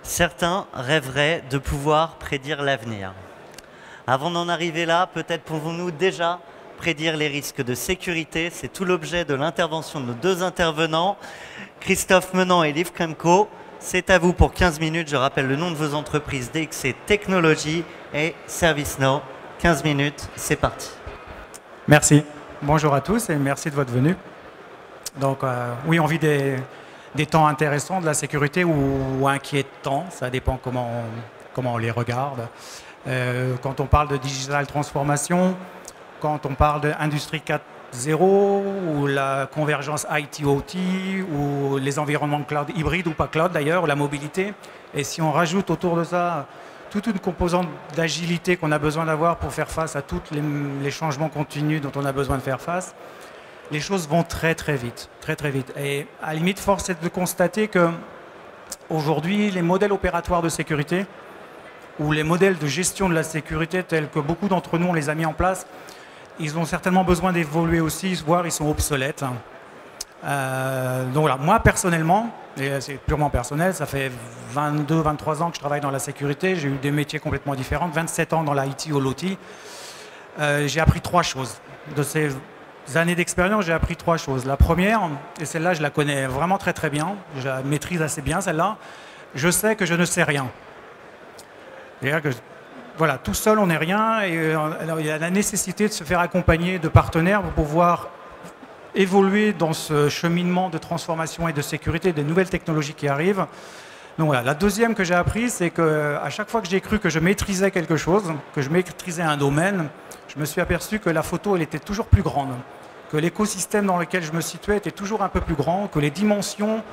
Certains rêveraient de pouvoir prédire l'avenir. Avant d'en arriver là, peut-être pouvons-nous déjà prédire les risques de sécurité. C'est tout l'objet de l'intervention de nos deux intervenants, Christophe Menant et Liv Kremko. C'est à vous pour 15 minutes. Je rappelle le nom de vos entreprises, DXC Technologies et ServiceNow. 15 minutes, c'est parti. Merci. Bonjour à tous et merci de votre venue. Donc oui, on vit des temps intéressants de la sécurité ou inquiétants, ça dépend comment on les regarde. Quand on parle de digital transformation, quand on parle d'industrie 4.0 ou la convergence IT-OT ou les environnements cloud hybrides ou pas cloud d'ailleurs, ou la mobilité. Et si on rajoute autour de ça toute une composante d'agilité qu'on a besoin d'avoir pour faire face à tous les changements continus dont on a besoin de faire face, les choses vont très très vite, très très vite. Et à la limite, force est de constater que aujourd'hui, les modèles opératoires de sécurité ou les modèles de gestion de la sécurité tels que beaucoup d'entre nous on les a mis en place, ils ont certainement besoin d'évoluer aussi, voire ils sont obsolètes. Donc voilà, moi personnellement, et c'est purement personnel, ça fait 22-23 ans que je travaille dans la sécurité, j'ai eu des métiers complètement différents, 27 ans dans l'IT ou l'OT. J'ai appris trois choses. De ces années d'expérience, j'ai appris trois choses. La première, et celle-là je la connais vraiment très très bien, je la maîtrise assez bien celle-là, je sais que je ne sais rien. C'est-à-dire que voilà, tout seul on n'est rien et alors, il y a la nécessité de se faire accompagner de partenaires pour pouvoir évoluer dans ce cheminement de transformation et de sécurité des nouvelles technologies qui arrivent. Donc voilà, la deuxième que j'ai appris, c'est qu'à chaque fois que j'ai cru que je maîtrisais quelque chose, que je maîtrisais un domaine, je me suis aperçu que la photo elle était toujours plus grande, que l'écosystème dans lequel je me situais était toujours un peu plus grand, que les dimensions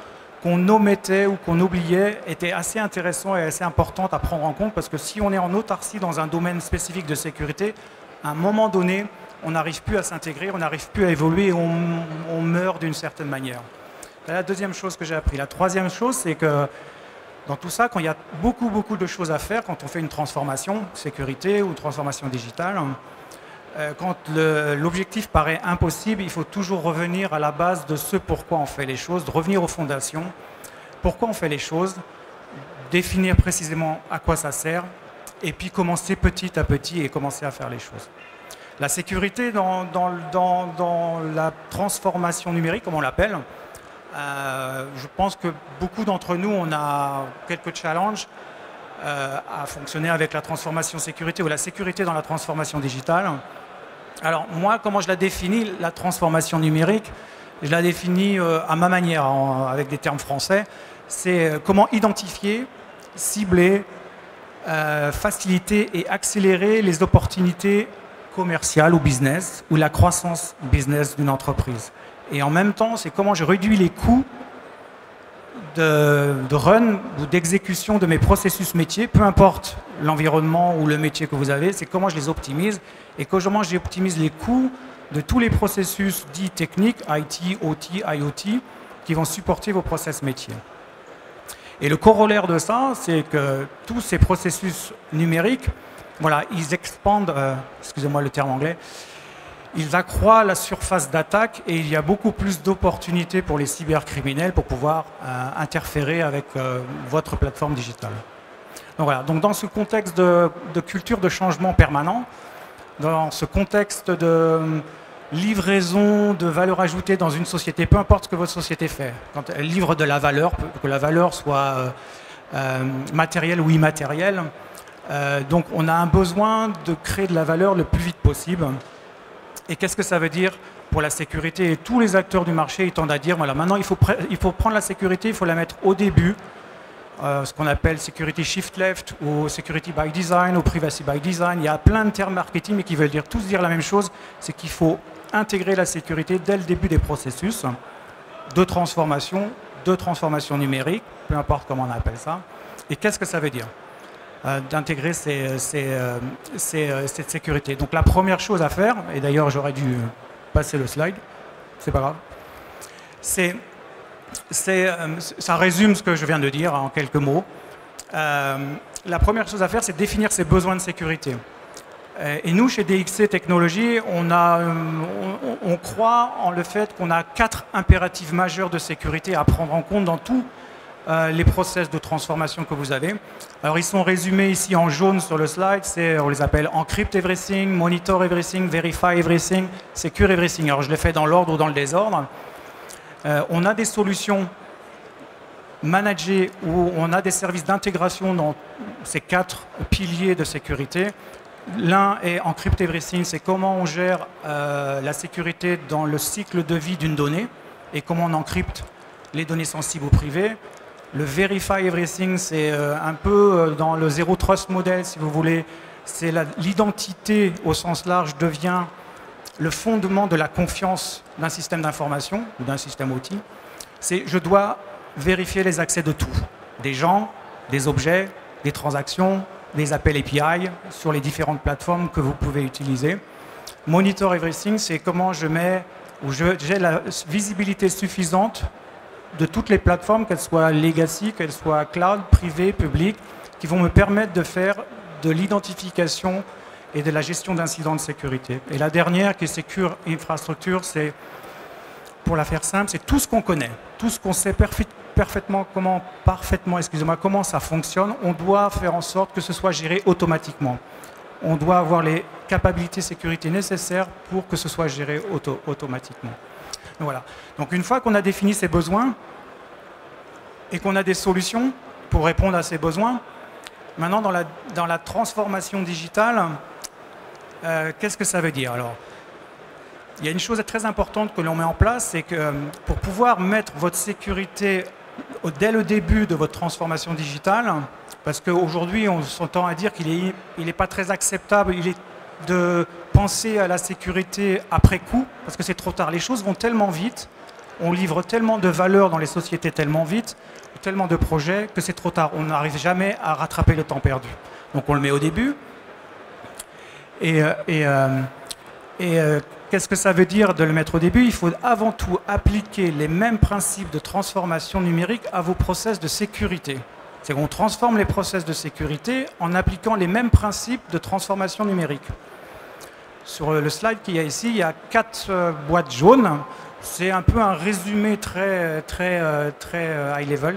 qu'on omettait ou qu'on oubliait étaient assez intéressantes et assez importantes à prendre en compte, parce que si on est en autarcie dans un domaine spécifique de sécurité, à un moment donné, on n'arrive plus à s'intégrer, on n'arrive plus à évoluer et on meurt d'une certaine manière. C'est la deuxième chose que j'ai appris. La troisième chose, c'est que dans tout ça, quand il y a beaucoup de choses à faire, quand on fait une transformation sécurité ou une transformation digitale, quand l'objectif paraît impossible, il faut toujours revenir à la base de ce pourquoi on fait les choses, de revenir aux fondations, pourquoi on fait les choses, définir précisément à quoi ça sert, et puis commencer petit à petit et commencer à faire les choses. La sécurité dans la transformation numérique, comme on l'appelle, je pense que beaucoup d'entre nous, on a quelques challenges à fonctionner avec la transformation sécurité ou la sécurité dans la transformation digitale. Alors moi, comment je la définis, la transformation numérique, je la définis à ma manière, avec des termes français. C'est comment identifier, cibler, faciliter et accélérer les opportunités commerciales ou business, ou la croissance business d'une entreprise. Et en même temps, c'est comment je réduis les coûts de run ou d'exécution de mes processus métiers, peu importe l'environnement ou le métier que vous avez, c'est comment je les optimise et comment j'optimise les coûts de tous les processus dits techniques, IT, OT, IoT, qui vont supporter vos process métiers. Et le corollaire de ça, c'est que tous ces processus numériques, voilà, ils expandent, excusez-moi le terme anglais, ils accroissent la surface d'attaque et il y a beaucoup plus d'opportunités pour les cybercriminels pour pouvoir interférer avec votre plateforme digitale. Donc voilà, donc dans ce contexte de culture de changement permanent, dans ce contexte de livraison de valeur ajoutée dans une société, peu importe ce que votre société fait, quand elle livre de la valeur, que la valeur soit matérielle ou immatérielle, donc on a un besoin de créer de la valeur le plus vite possible. Et qu'est-ce que ça veut dire pour la sécurité? Et tous les acteurs du marché ils tendent à dire, voilà, maintenant il faut prendre la sécurité, il faut la mettre au début, ce qu'on appelle security shift left ou security by design ou privacy by design. Il y a plein de termes marketing mais qui veulent tous dire la même chose, c'est qu'il faut intégrer la sécurité dès le début des processus de transformation numérique, peu importe comment on appelle ça. Et qu'est-ce que ça veut dire d'intégrer cette sécurité? Donc la première chose à faire, et d'ailleurs j'aurais dû passer le slide, c'est pas grave, ça résume ce que je viens de dire en quelques mots. La première chose à faire, c'est définir ses besoins de sécurité. Et nous, chez DXC Technologies, on croit en le fait qu'on a 4 impératifs majeurs de sécurité à prendre en compte dans tous les process de transformation que vous avez. Alors ils sont résumés ici en jaune sur le slide, on les appelle Encrypt Everything, Monitor Everything, Verify Everything, Secure Everything. Alors je les fais dans l'ordre ou dans le désordre. On a des solutions managées où on a des services d'intégration dans ces 4 piliers de sécurité. L'un est Encrypt Everything, c'est comment on gère la sécurité dans le cycle de vie d'une donnée et comment on encrypte les données sensibles ou privées. Le Verify Everything, c'est un peu dans le Zero Trust model, si vous voulez. C'est l'identité au sens large devient le fondement de la confiance d'un système d'information ou d'un système outil. C'est je dois vérifier les accès de tout, des gens, des objets, des transactions, des appels API sur les différentes plateformes que vous pouvez utiliser. Monitor Everything, c'est comment je mets ou j'ai la visibilité suffisante de toutes les plateformes, qu'elles soient legacy, qu'elles soient cloud, privées, publiques, qui vont me permettre de faire de l'identification et de la gestion d'incidents de sécurité. Et la dernière, qui est Secure Infrastructure, c'est, pour la faire simple, c'est tout ce qu'on connaît, tout ce qu'on sait parfaitement comment ça fonctionne. On doit faire en sorte que ce soit géré automatiquement. On doit avoir les capacités sécurité nécessaires pour que ce soit géré automatiquement. Voilà. Donc une fois qu'on a défini ces besoins et qu'on a des solutions pour répondre à ces besoins, maintenant dans la transformation digitale, qu'est-ce que ça veut dire? Alors, il y a une chose très importante que l'on met en place, c'est que pour pouvoir mettre votre sécurité dès le début de votre transformation digitale, parce qu'aujourd'hui on s'entend à dire qu'il n'est pas très acceptable, de penser à la sécurité après coup, parce que c'est trop tard. Les choses vont tellement vite, on livre tellement de valeur dans les sociétés tellement vite, tellement de projets, que c'est trop tard. On n'arrive jamais à rattraper le temps perdu. Donc on le met au début. Qu'est-ce que ça veut dire de le mettre au début? Il faut avant tout appliquer les mêmes principes de transformation numérique à vos process de sécurité. C'est qu'on transforme les process de sécurité en appliquant les mêmes principes de transformation numérique. Sur le slide qu'il y a ici, il y a 4 boîtes jaunes. C'est un peu un résumé très high level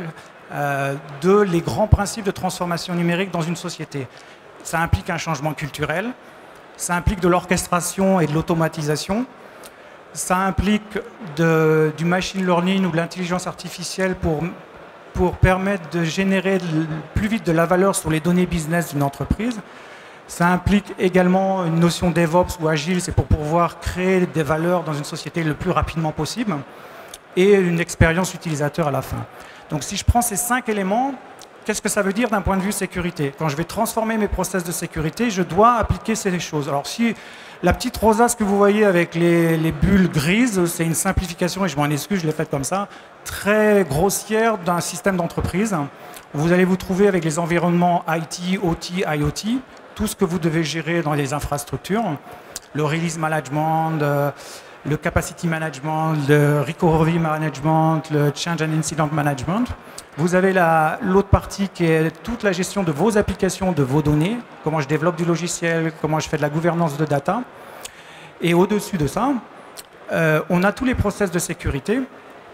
de les grands principes de transformation numérique dans une société. Ça implique un changement culturel, ça implique de l'orchestration et de l'automatisation, ça implique du machine learning ou de l'intelligence artificielle pour permettre de générer plus vite de la valeur sur les données business d'une entreprise. Ça implique également une notion DevOps ou Agile, c'est pour pouvoir créer des valeurs dans une société le plus rapidement possible, et une expérience utilisateur à la fin. Donc si je prends ces 5 éléments, qu'est-ce que ça veut dire d'un point de vue sécurité? Quand je vais transformer mes process de sécurité, je dois appliquer ces choses. Alors si la petite rosace que vous voyez avec les bulles grises, c'est une simplification, et je m'en excuse, je l'ai faite comme ça, très grossière d'un système d'entreprise. Vous allez vous trouver avec les environnements IT, OT, IoT, tout ce que vous devez gérer dans les infrastructures, le release management, le capacity management, le recovery management, le change and incident management. Vous avez l'autre partie qui est toute la gestion de vos applications, de vos données, comment je développe du logiciel, comment je fais de la gouvernance de data. Et au-dessus de ça, on a tous les process de sécurité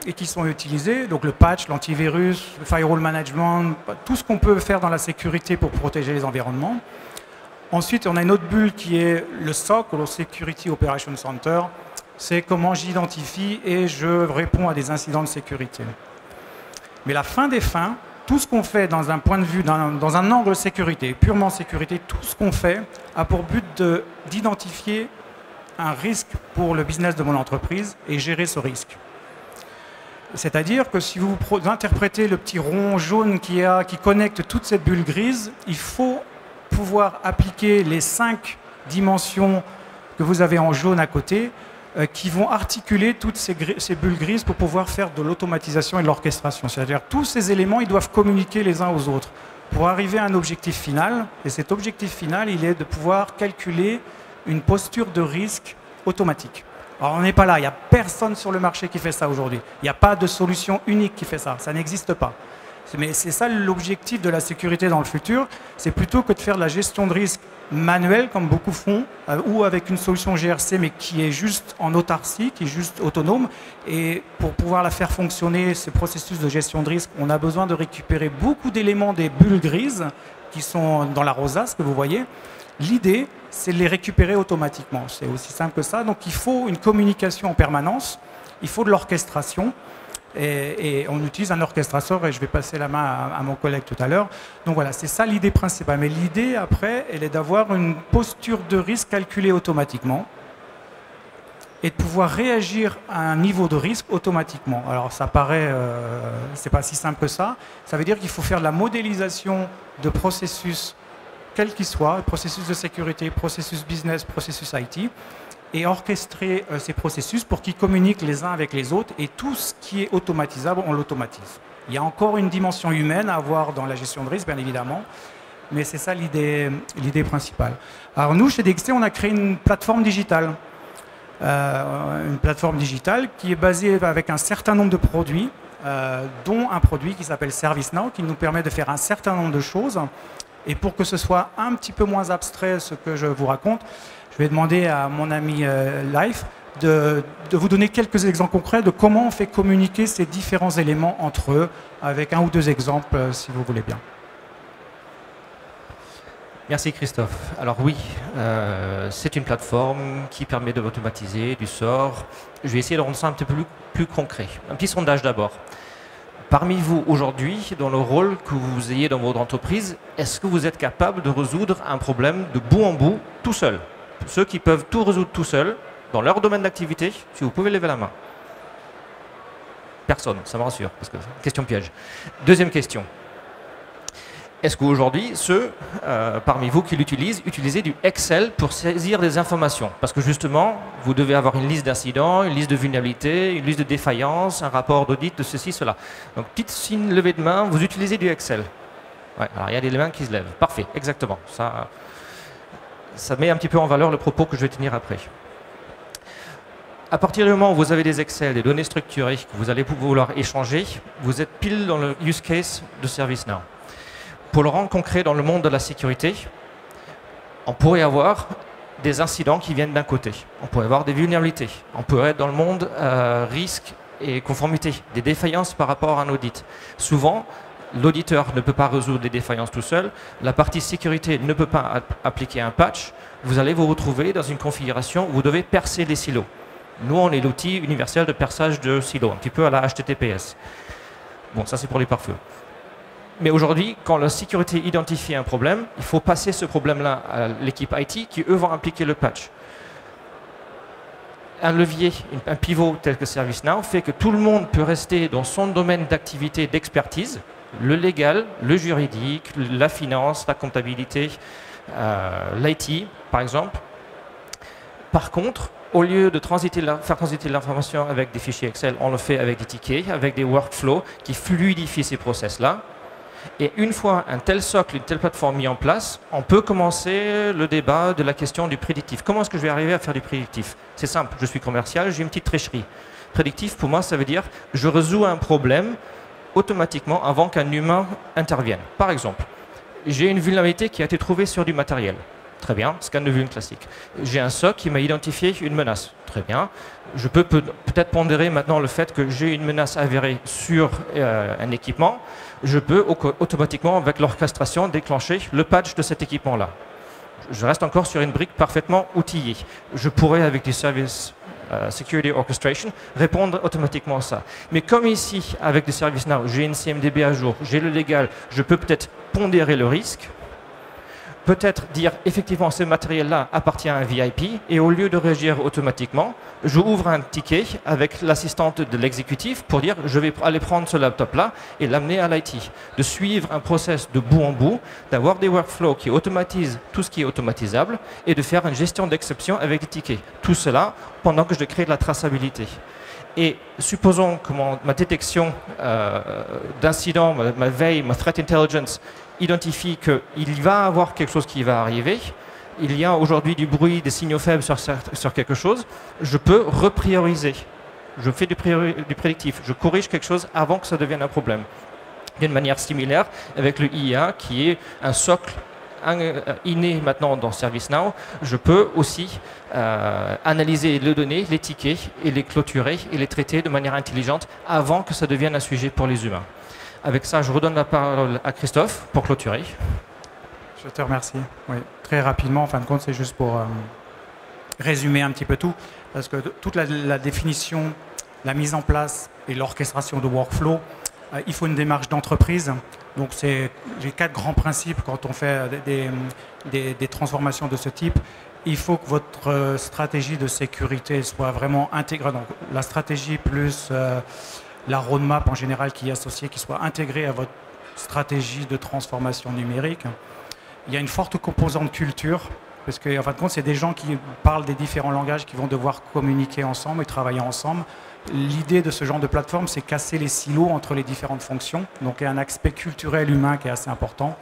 et qui sont utilisés, donc le patch, l'antivirus, le firewall management, tout ce qu'on peut faire dans la sécurité pour protéger les environnements. Ensuite, on a une autre bulle qui est le SOC, le Security Operations Center. C'est comment j'identifie et je réponds à des incidents de sécurité. Mais la fin des fins, tout ce qu'on fait dans un point de vue, dans un angle sécurité, purement sécurité, tout ce qu'on fait a pour but d'identifier un risque pour le business de mon entreprise et gérer ce risque. C'est-à-dire que si vous interprétez le petit rond jaune qui connecte toute cette bulle grise, il faut pouvoir appliquer les 5 dimensions que vous avez en jaune à côté qui vont articuler toutes ces bulles grises pour pouvoir faire de l'automatisation et de l'orchestration. C'est-à-dire tous ces éléments, ils doivent communiquer les uns aux autres pour arriver à un objectif final. Et cet objectif final, il est de pouvoir calculer une posture de risque automatique. Alors on n'est pas là, il n'y a personne sur le marché qui fait ça aujourd'hui. Il n'y a pas de solution unique qui fait ça, ça n'existe pas. Mais c'est ça l'objectif de la sécurité dans le futur, c'est plutôt que de faire de la gestion de risque manuelle, comme beaucoup font, ou avec une solution GRC, mais qui est juste en autarcie, qui est juste autonome. Et pour pouvoir la faire fonctionner, ce processus de gestion de risque, on a besoin de récupérer beaucoup d'éléments des bulles grises qui sont dans la rosace que vous voyez. L'idée, c'est de les récupérer automatiquement. C'est aussi simple que ça. Donc il faut une communication en permanence, il faut de l'orchestration. Et on utilise un orchestrateur, et je vais passer la main à mon collègue tout à l'heure. Donc voilà, c'est ça l'idée principale. Mais l'idée, après, elle est d'avoir une posture de risque calculée automatiquement et de pouvoir réagir à un niveau de risque automatiquement. Alors ça paraît, c'est pas si simple que ça. Ça veut dire qu'il faut faire de la modélisation de processus, quels qu'ils soient, processus de sécurité, processus business, processus IT, et orchestrer ces processus pour qu'ils communiquent les uns avec les autres, et tout ce qui est automatisable, on l'automatise. Il y a encore une dimension humaine à avoir dans la gestion de risque, bien évidemment, mais c'est ça l'idée principale. Alors nous, chez DXC, on a créé une plateforme digitale. Qui est basée avec un certain nombre de produits, dont un produit qui s'appelle ServiceNow, qui nous permet de faire un certain nombre de choses. Et pour que ce soit un petit peu moins abstrait ce que je vous raconte, je vais demander à mon ami Life de vous donner quelques exemples concrets de comment on fait communiquer ces différents éléments entre eux, avec un ou deux exemples, si vous voulez bien. Merci Christophe. Alors oui, c'est une plateforme qui permet de automatiser du SOR. Je vais essayer de rendre ça un petit peu plus concret. Un petit sondage d'abord. Parmi vous aujourd'hui, dans le rôle que vous ayez dans votre entreprise, est-ce que vous êtes capable de résoudre un problème de bout en bout tout seul? Ceux qui peuvent tout résoudre tout seuls, dans leur domaine d'activité, si vous pouvez lever la main. Personne, ça me rassure, parce que question piège. Deuxième question. Est-ce qu'aujourd'hui, ceux parmi vous qui l'utilisent, utilisez du Excel pour saisir des informations? Parce que justement, vous devez avoir une liste d'incidents, une liste de vulnérabilités, une liste de défaillances, un rapport d'audit de ceci, cela. Donc, petite signe levée de main, vous utilisez du Excel. Ouais, alors il y a des mains qui se lèvent. Parfait, exactement. Ça met un petit peu en valeur le propos que je vais tenir après. À partir du moment où vous avez des Excel, des données structurées, que vous allez vouloir échanger, vous êtes pile dans le use case de ServiceNow. Pour le rendre concret dans le monde de la sécurité, on pourrait avoir des incidents qui viennent d'un côté. On pourrait avoir des vulnérabilités. On pourrait être dans le monde risque et conformité, des défaillances par rapport à un audit. Souvent, l'auditeur ne peut pas résoudre les défaillances tout seul. La partie sécurité ne peut pas appliquer un patch. Vous allez vous retrouver dans une configuration où vous devez percer les silos. Nous, on est l'outil universel de perçage de silos, un petit peu à la HTTPS. Bon, ça c'est pour les pare-feux. Mais aujourd'hui, quand la sécurité identifie un problème, il faut passer ce problème-là à l'équipe IT qui, eux, vont appliquer le patch. Un levier, un pivot tel que ServiceNow fait que tout le monde peut rester dans son domaine d'activité, d'expertise, le légal, le juridique, la finance, la comptabilité, l'IT, par exemple. Par contre, au lieu de faire transiter l'information avec des fichiers Excel, on le fait avec des tickets, avec des workflows qui fluidifient ces process-là. Et une fois un tel socle, une telle plateforme mis en place, on peut commencer le débat de la question du prédictif. Comment est-ce que je vais arriver à faire du prédictif? C'est simple, je suis commercial, j'ai une petite tricherie. Prédictif, pour moi, ça veut dire je résous un problème automatiquement avant qu'un humain intervienne. Par exemple, j'ai une vulnérabilité qui a été trouvée sur du matériel. Très bien, scan de vuln classique. J'ai un SOC qui m'a identifié une menace. Très bien. Je peux peut-être pondérer maintenant le fait que j'ai une menace avérée sur un équipement. Je peux automatiquement, avec l'orchestration, déclencher le patch de cet équipement-là. Je reste encore sur une brique parfaitement outillée. Je pourrais, avec du Service Security Orchestration, répondre automatiquement à ça. Mais comme ici, avec du ServiceNow, j'ai une CMDB à jour, j'ai le légal, je peux peut-être pondérer le risque, peut-être dire effectivement ce matériel-là appartient à un VIP, et au lieu de réagir automatiquement, je ouvre un ticket avec l'assistante de l'exécutif pour dire je vais aller prendre ce laptop-là et l'amener à l'IT. De suivre un process de bout en bout, d'avoir des workflows qui automatisent tout ce qui est automatisable et de faire une gestion d'exception avec des tickets. Tout cela pendant que je crée de la traçabilité. Et supposons que ma détection d'incident, ma veille, ma threat intelligence identifie qu'il va avoir quelque chose qui va arriver, il y a aujourd'hui du bruit, des signaux faibles sur quelque chose, je peux reprioriser. Je fais du prédictif, je corrige quelque chose avant que ça devienne un problème. d'une manière similaire avec le IA qui est un socle inné maintenant dans ServiceNow. Je peux aussi analyser les données, les tickets et les clôturer et les traiter de manière intelligente avant que ça devienne un sujet pour les humains. Avec ça, je redonne la parole à Christophe pour clôturer. Je te remercie. Oui, très rapidement, en fin de compte, c'est juste pour résumer un petit peu tout, parce que toute la définition, la mise en place et l'orchestration de workflow, il faut une démarche d'entreprise. Donc, c'est les 4 grands principes quand on fait des transformations de ce type. Il faut que votre stratégie de sécurité soit vraiment intégrée. Donc, la stratégie plus la roadmap en général qui est associée, qui soit intégrée à votre stratégie de transformation numérique. Il y a une forte composante culture, parce qu'en fin de compte, c'est des gens qui parlent des différents langages, qui vont devoir communiquer ensemble et travailler ensemble. L'idée de ce genre de plateforme, c'est casser les silos entre les différentes fonctions. Donc, il y a un aspect culturel humain qui est assez important.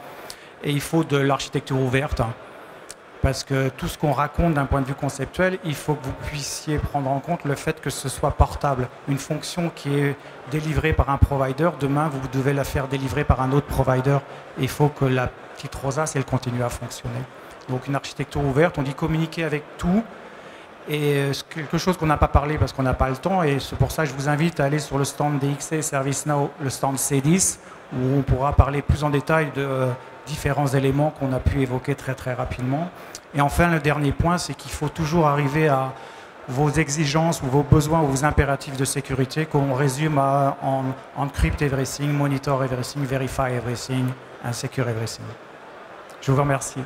Et il faut de l'architecture ouverte, parce que tout ce qu'on raconte d'un point de vue conceptuel, il faut que vous puissiez prendre en compte le fait que ce soit portable. Une fonction qui est délivrée par un provider, demain, vous devez la faire délivrer par un autre provider. Et il faut que la petite rosace, elle continue à fonctionner. Donc, une architecture ouverte, on dit communiquer avec tout. Et quelque chose qu'on n'a pas parlé parce qu'on n'a pas le temps, et c'est pour ça que je vous invite à aller sur le stand DXC ServiceNow, le stand C10, où on pourra parler plus en détail de différents éléments qu'on a pu évoquer très très rapidement. Et enfin, le dernier point, c'est qu'il faut toujours arriver à vos exigences ou vos besoins ou vos impératifs de sécurité qu'on résume en encrypt everything, monitor everything, verify everything, and secure everything. Je vous remercie.